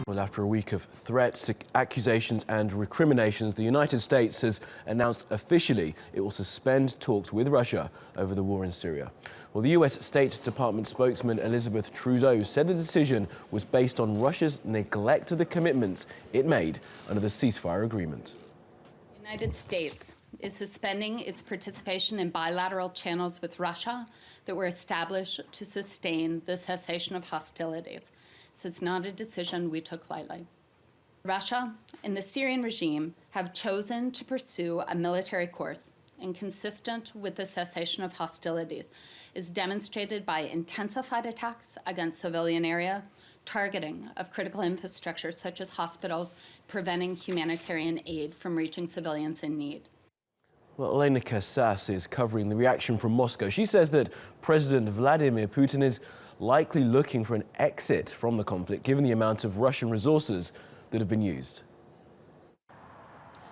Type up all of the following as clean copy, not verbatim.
Well, after a week of threats, accusations and recriminations, the United States has announced officially it will suspend talks with Russia over the war in Syria. Well, the US State Department spokesman Elizabeth Trudeau said the decision was based on Russia's neglect of the commitments it made under the ceasefire agreement. The United States is suspending its participation in bilateral channels with Russia that were established to sustain the cessation of hostilities. This is not a decision we took lightly. Russia and the Syrian regime have chosen to pursue a military course inconsistent with the cessation of hostilities, is demonstrated by intensified attacks against civilian area, targeting of critical infrastructure such as hospitals, preventing humanitarian aid from reaching civilians in need. Well, Elena Casas is covering the reaction from Moscow. She says that President Vladimir Putin is likely looking for an exit from the conflict, given the amount of Russian resources that have been used.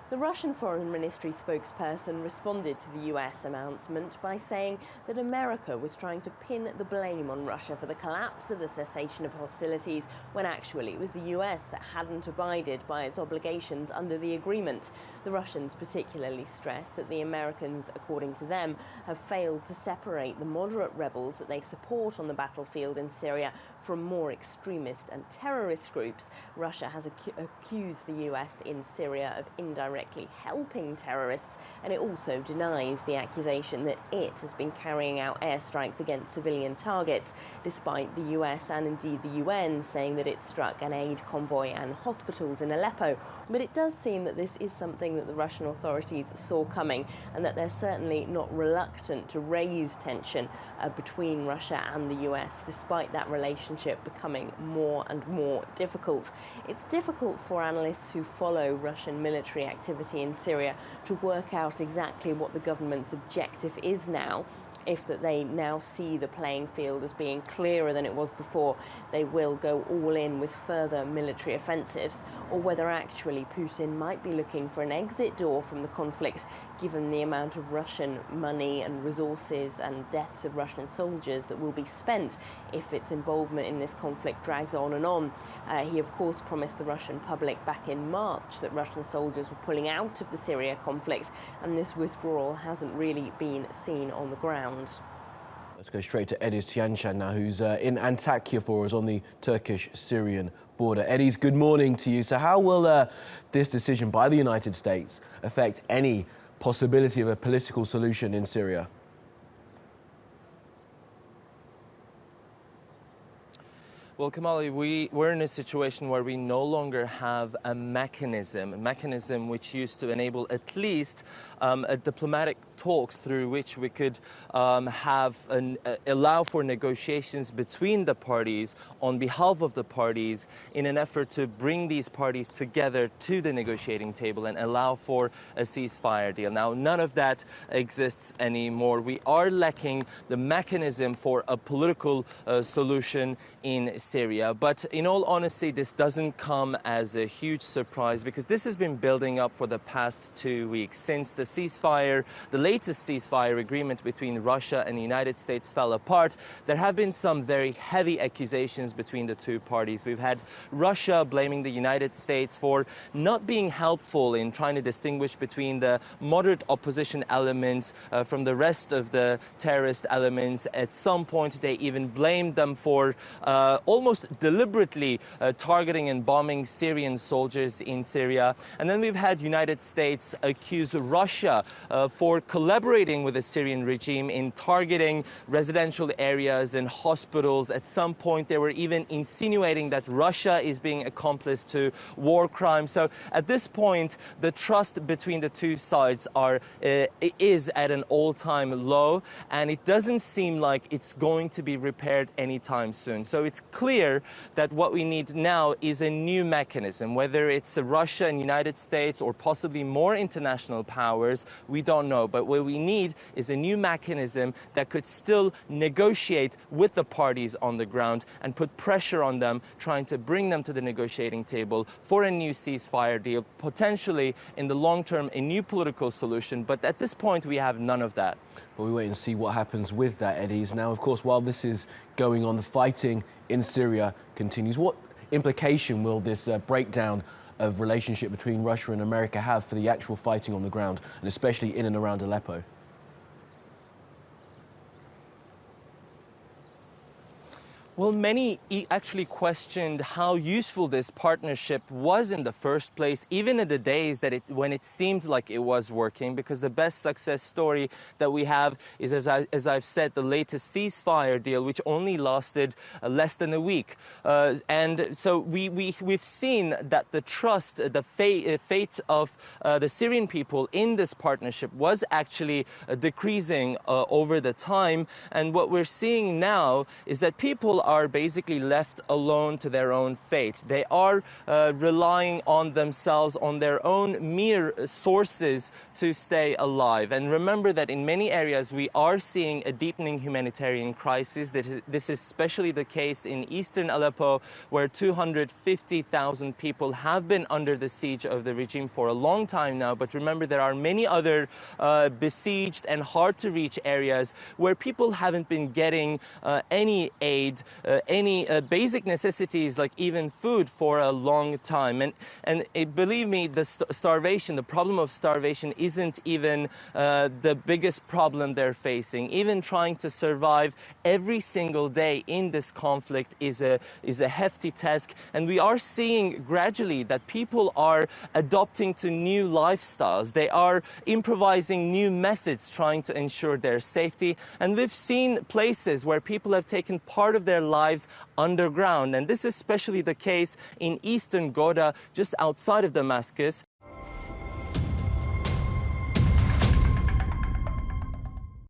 The Russian Foreign Ministry spokesperson responded to the US announcement by saying that America was trying to pin the blame on Russia for the collapse of the cessation of hostilities, when actually it was the US that hadn't abided by its obligations under the agreement. The Russians particularly stressed that the Americans, according to them, have failed to separate the moderate rebels that they support on the battlefield in Syria from more extremist and terrorist groups. Russia has accused the US in Syria of indirectly helping terrorists, and it also denies the accusation that it has been carrying out airstrikes against civilian targets, despite the US and indeed the UN saying that it struck an aid convoy and hospitals in Aleppo. But it does seem that this is something that the Russian authorities saw coming, and that they're certainly not reluctant to raise tension between Russia and the US, despite that relationship becoming more and more difficult. It's difficult for analysts who follow Russian military activity in Syria to work out exactly what the government's objective is now. If that they now see the playing field as being clearer than it was before, they will go all in with further military offensives, or whether actually Putin might be looking for an exit door from the conflict, given the amount of Russian money and resources and deaths of Russian soldiers that will be spent if its involvement in this conflict drags on and on. He, of course, promised the Russian public back in March that Russian soldiers were pulling out of the Syria conflict, and this withdrawal hasn't really been seen on the ground. Let's go straight to Ediz Tiyansan now, who's in Antakya for us on the Turkish-Syrian border. Ediz, good morning to you. So how will this decision by the United States affect any possibility of a political solution in Syria? Well, Kamali, we're in a situation where we no longer have a mechanism which used to enable at least a diplomatic talks through which we could allow for negotiations between the parties on behalf of the parties in an effort to bring these parties together to the negotiating table and allow for a ceasefire deal. Now, none of that exists anymore. We are lacking the mechanism for a political solution in Syria. But in all honesty, this doesn't come as a huge surprise, because this has been building up for the past 2 weeks since the latest ceasefire agreement between Russia and the United States fell apart. There have been some very heavy accusations between the two parties. We've had Russia blaming the United States for not being helpful in trying to distinguish between the moderate opposition elements from the rest of the terrorist elements. At some point, they even blamed them for almost deliberately targeting and bombing Syrian soldiers in Syria. And then we've had United States accuse Russia for collaborating with the Syrian regime in targeting residential areas and hospitals. At some point, they were even insinuating that Russia is being accomplice to war crimes. So at this point, the trust between the two sides is at an all-time low, and it doesn't seem like it's going to be repaired anytime soon. So it's clear that what we need now is a new mechanism, whether it's Russia and United States or possibly more international powers, we don't know. But what we need is a new mechanism that could still negotiate with the parties on the ground and put pressure on them, trying to bring them to the negotiating table for a new ceasefire deal, potentially in the long term a new political solution. But at this point, we have none of that. Well, we wait and see what happens with that, Ediz. Now, of course, while this is going on, the fighting in Syria continues. What implication will this breakdown of relationship between Russia and America have for the actual fighting on the ground, and especially in and around Aleppo? Well, many actually questioned how useful this partnership was in the first place, even in the days that when it seemed like it was working, because the best success story that we have is, as I've said, the latest ceasefire deal, which only lasted less than a week. And so we've seen that the trust, the fate of the Syrian people in this partnership was actually decreasing over the time. And what we're seeing now is that people are basically left alone to their own fate. They are relying on themselves, on their own mere sources to stay alive. And remember that in many areas we are seeing a deepening humanitarian crisis. This is especially the case in eastern Aleppo, where 250,000 people have been under the siege of the regime for a long time now. But remember, there are many other besieged and hard to reach areas where people haven't been getting any aid, any basic necessities like even food for a long time. And believe me, the starvation, the problem of starvation isn't even the biggest problem they're facing. Even trying to survive every single day in this conflict is a hefty task. And we are seeing gradually that people are adopting to new lifestyles. They are improvising new methods trying to ensure their safety. And we've seen places where people have taken part of their lives underground. And this is especially the case in eastern Ghouta, just outside of Damascus,